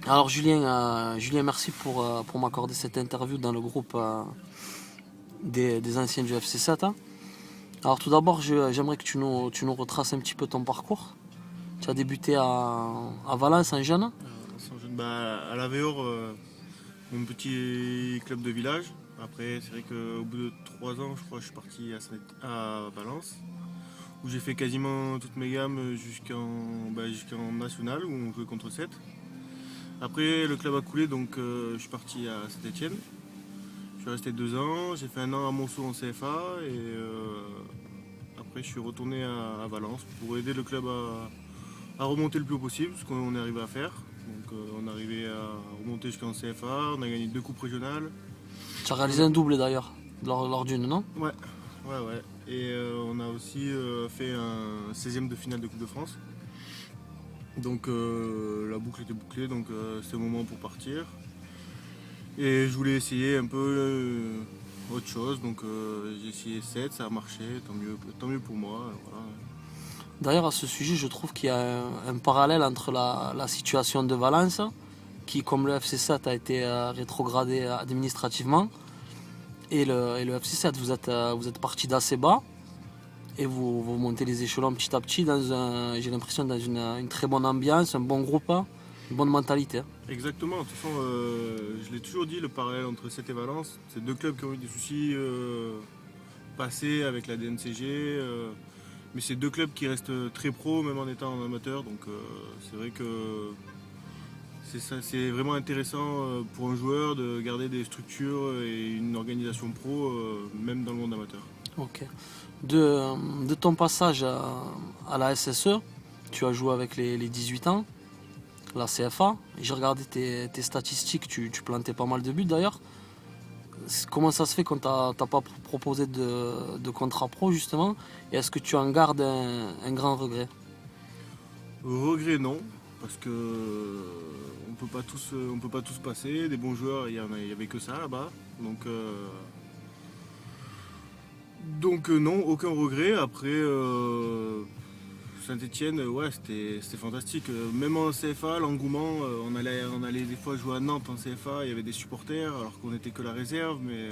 Alors Julien, merci pour m'accorder cette interview dans le groupe des anciens du FC7. Hein. Alors tout d'abord, j'aimerais que tu nous retraces un petit peu ton parcours. Tu as débuté à Valence en jeune. À l'Avéor, mon petit club de village. Après, c'est vrai qu'au bout de 3 ans, je crois, je suis parti à Valence, où j'ai fait quasiment toutes mes gammes jusqu'en national, où on jouait contre 7. Après, le club a coulé, donc je suis parti à Saint-Etienne. Je suis resté 2 ans, j'ai fait un an à Monceau en CFA, et après, je suis retourné à Valence pour aider le club à remonter le plus haut possible, ce qu'on est arrivé à faire. Donc on est arrivé à remonter jusqu'en CFA, on a gagné 2 coupes régionales. Tu as réalisé un doublé d'ailleurs, lors d'une, non? Ouais. Et on a aussi fait un 16e de finale de Coupe de France. Donc la boucle était bouclée, donc c'était le moment pour partir. Et je voulais essayer un peu autre chose, donc j'ai essayé 7, ça a marché, tant mieux pour moi. Voilà. D'ailleurs, à ce sujet, je trouve qu'il y a un parallèle entre la situation de Valence, qui, comme le FC7, a été rétrogradé administrativement, et le FC7. Vous êtes parti d'assez bas, et vous montez les échelons petit à petit, j'ai l'impression, dans une très bonne ambiance, un bon groupe, une bonne mentalité. Exactement, de toute façon, je l'ai toujours dit, le parallèle entre 7 et Valence, c'est 2 clubs qui ont eu des soucis passés avec la DNCG. Mais c'est 2 clubs qui restent très pro, même en étant en amateur. Donc c'est vrai que c'est vraiment intéressant pour un joueur de garder des structures et une organisation pro, même dans le monde amateur. Ok. De ton passage à la SSE, tu as joué avec les 18 ans, la CFA. J'ai regardé tes statistiques, tu plantais pas mal de buts d'ailleurs. Comment ça se fait qu'on t'a pas proposé de contrat pro justement? Et est-ce que tu en gardes un grand regret? Regret non, parce que on peut pas tous passer. Des bons joueurs, il y avait que ça là-bas. Donc non, aucun regret. Après Saint-Etienne, ouais, c'était fantastique. Même en CFA, l'engouement, on allait des fois jouer à Nantes en CFA, il y avait des supporters alors qu'on n'était que la réserve, mais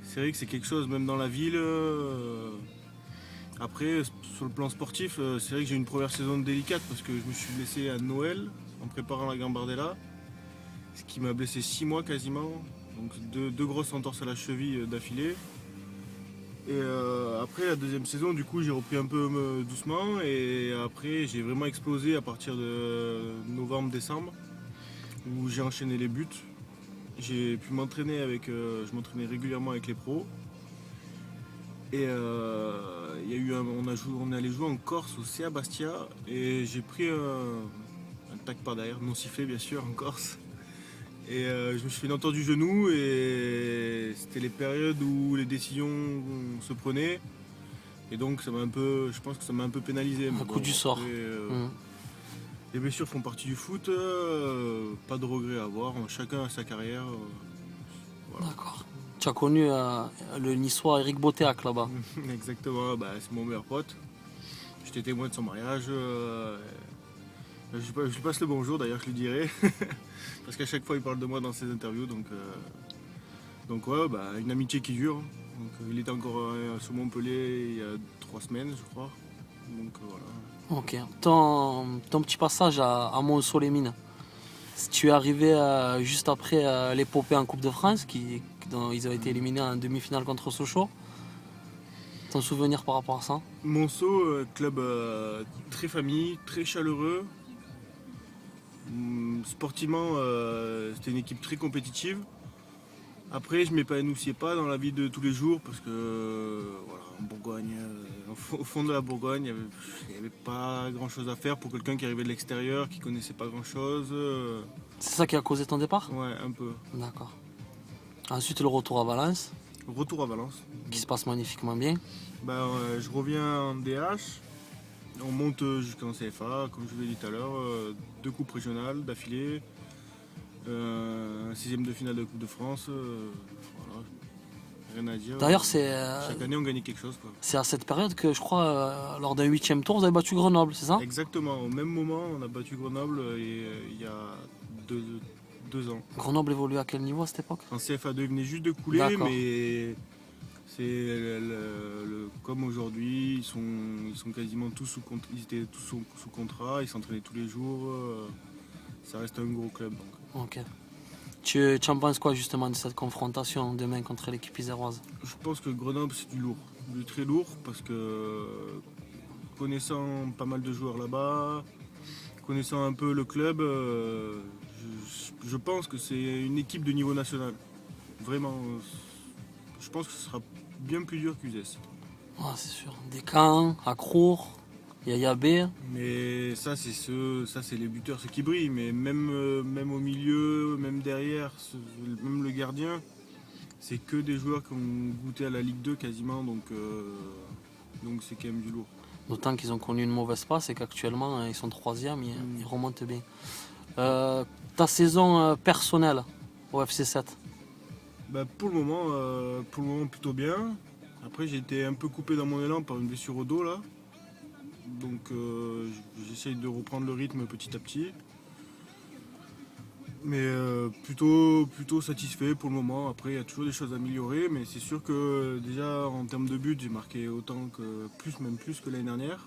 c'est vrai que c'est quelque chose, même dans la ville. Après, sur le plan sportif, c'est vrai que j'ai eu une première saison délicate parce que je me suis blessé à Noël en préparant la Gambardella, ce qui m'a blessé 6 mois quasiment. Donc deux grosses entorses à la cheville d'affilée. Et après la deuxième saison, du coup, j'ai repris un peu doucement et après j'ai vraiment explosé à partir de novembre-décembre où j'ai enchaîné les buts. J'ai pu m'entraîner je m'entraînais régulièrement avec les pros. Et on est allé jouer en Corse au CA Bastia et j'ai pris un tac par derrière, non sifflé bien sûr en Corse. Et je me suis fait une entorse du genou et c'était les périodes où les décisions se prenaient. Et donc je pense que ça m'a un peu pénalisé. Un coup du sort. Les blessures font partie du foot, pas de regret à avoir, chacun a sa carrière. Voilà. D'accord. Tu as connu le niçois Eric Botéac là-bas. Exactement, c'est mon meilleur pote. J'étais témoin de son mariage. Je lui passe le bonjour, d'ailleurs je lui dirai. Parce qu'à chaque fois il parle de moi dans ses interviews. Donc ouais, une amitié qui dure. Donc, il était encore sur Montpellier il y a 3 semaines je crois. Donc voilà. Ok. Ton petit passage à Monceau-les-Mines. Tu es arrivé juste après l'épopée en Coupe de France, dont ils avaient été éliminés en demi-finale contre Sochaux. Ton souvenir par rapport à ça? Monceau, club très famille, très chaleureux. Sportivement, c'était une équipe très compétitive. Après, je m'épanouissais pas dans la vie de tous les jours parce que voilà, en Bourgogne, au fond de la Bourgogne, il n'y avait pas grand chose à faire pour quelqu'un qui arrivait de l'extérieur, qui connaissait pas grand chose. C'est ça qui a causé ton départ? Ouais, un peu. D'accord. Ensuite, le retour à Valence, Retour à Valence. qui se passe magnifiquement bien. Je reviens en DH. On monte jusqu'en CFA, comme je vous l'ai dit tout à l'heure, 2 coupes régionales d'affilée, un 6e de finale de Coupe de France, voilà, rien à dire. D'ailleurs, chaque année on gagnait quelque chose, quoi. C'est à cette période que je crois, lors d'un 8e tour, vous avez battu Grenoble, c'est ça? Exactement, au même moment on a battu Grenoble il y a 2 ans. Grenoble évolue à quel niveau à cette époque? En CFA2, ils venaient juste de couler, D'accord. mais c'est comme aujourd'hui, ils sont quasiment tous sous contrat, ils étaient tous sous contrat, ils s'entraînaient tous les jours. Ça reste un gros club. Donc. Ok. Tu en penses quoi justement de cette confrontation demain contre l'équipe iséroise? Je pense que Grenoble, c'est du lourd, du très lourd, parce que connaissant pas mal de joueurs là-bas, connaissant un peu le club, je pense que c'est une équipe de niveau national. Vraiment, je pense que ce sera bien plus dur qu'UZES. Ah, c'est sûr. Descamps, Accrour, Yaya B. Mais ça, c'est les buteurs, ceux qui brillent. Mais même au milieu, même derrière, même le gardien, c'est que des joueurs qui ont goûté à la Ligue 2 quasiment. Donc c'est quand même du lourd. D'autant qu'ils ont connu une mauvaise passe et qu'actuellement ils sont troisième, ils remontent bien. Ta saison personnelle au FC7? Bah, pour le moment plutôt bien. Après j'ai été un peu coupé dans mon élan par une blessure au dos là. Donc j'essaye de reprendre le rythme petit à petit. Mais plutôt satisfait pour le moment. Après il y a toujours des choses à améliorer. Mais c'est sûr que déjà en termes de buts j'ai marqué autant que même plus que l'année dernière.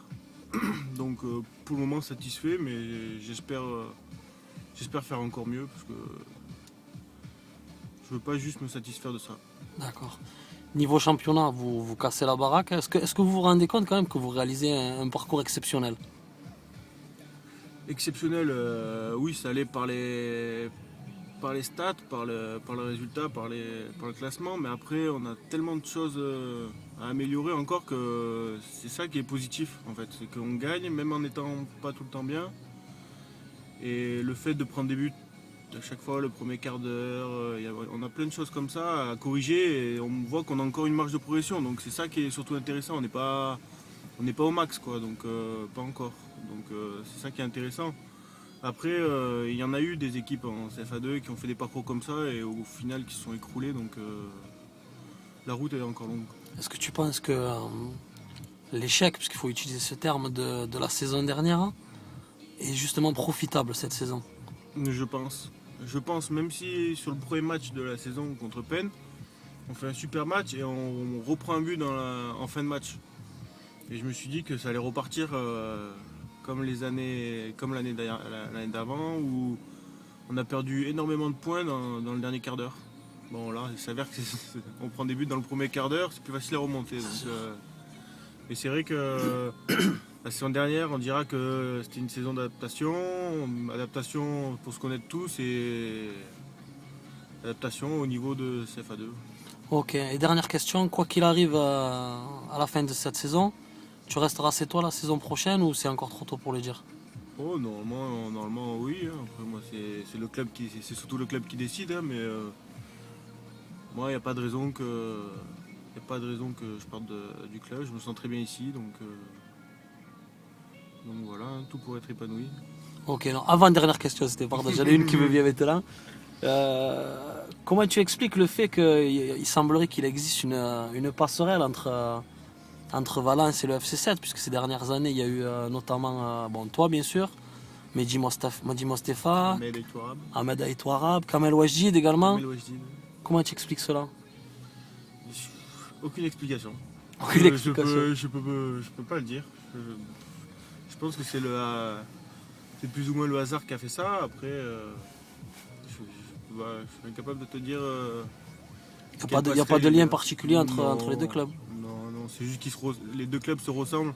Donc pour le moment satisfait, mais j'espère faire encore mieux parce que je veux pas juste me satisfaire de ça. D'accord. Niveau championnat, vous cassez la baraque. Est-ce que vous vous rendez compte quand même que vous réalisez un parcours exceptionnel? Exceptionnel, oui, ça allait par les stats, par le résultat, par le classement, mais après on a tellement de choses à améliorer encore que c'est ça qui est positif en fait, c'est qu'on gagne même en n'étant pas tout le temps bien. Et le fait de prendre des buts à chaque fois, le premier quart d'heure, on a plein de choses comme ça à corriger et on voit qu'on a encore une marge de progression. Donc c'est ça qui est surtout intéressant. On n'est pas au max, quoi, donc pas encore. Donc c'est ça qui est intéressant. Après, il y en a eu des équipes en CFA2 qui ont fait des parcours comme ça et au final qui se sont écroulés. Donc la route est encore longue. Est-ce que tu penses que l'échec, puisqu'il faut utiliser ce terme de la saison dernière, est justement profitable cette saison? Je pense, même si sur le premier match de la saison contre Penn, on fait un super match et on reprend un but en fin de match. Et je me suis dit que ça allait repartir comme l'année d'avant où on a perdu énormément de points dans le dernier quart d'heure. Bon là, il s'avère qu'on prend des buts dans le premier quart d'heure, c'est plus facile à remonter. Et c'est vrai que la saison dernière, on dira que c'était une saison d'adaptation. Adaptation pour se connaître tous et adaptation au niveau de CFA2. Ok, et dernière question, quoi qu'il arrive à la fin de cette saison, tu resteras chez toi la saison prochaine ou c'est encore trop tôt pour le dire? Oh, normalement oui. Après, moi, c'est surtout le club qui décide, hein, mais moi, il n'y a pas de raison que je parte du club. Je me sens très bien ici, donc voilà, hein, tout pour être épanoui. Ok, non, avant-dernière question, c'était pardon, j'en ai une qui me vient maintenant. Comment tu expliques le fait qu'il semblerait qu'il existe une passerelle entre Valence et le FC7, puisque ces dernières années, il y a eu notamment, toi bien sûr, Mehdi Mostefa, Ahmed Aïtou-Arabe, Kamel Ouajdid également. Comment tu expliques cela? Aucune explication. Aucune explication. Je peux pas le dire. Je pense que c'est plus ou moins le hasard qui a fait ça. Après, je suis incapable de te dire. Il n'y a pas de lien particulier entre les deux clubs. Non, c'est juste que les deux clubs se ressemblent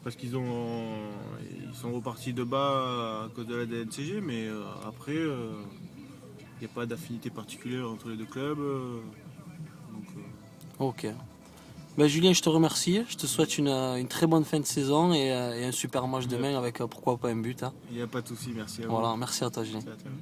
parce ils sont repartis de bas à cause de la DNCG, mais après, il n'y a pas d'affinité particulière entre les deux clubs. Ok. Julien, je te remercie. Je te souhaite une très bonne fin de saison et un super match demain avec pourquoi pas un but. Hein. Il n'y a pas de souci, merci à vous. Voilà, merci à toi, Julien. Merci à toi.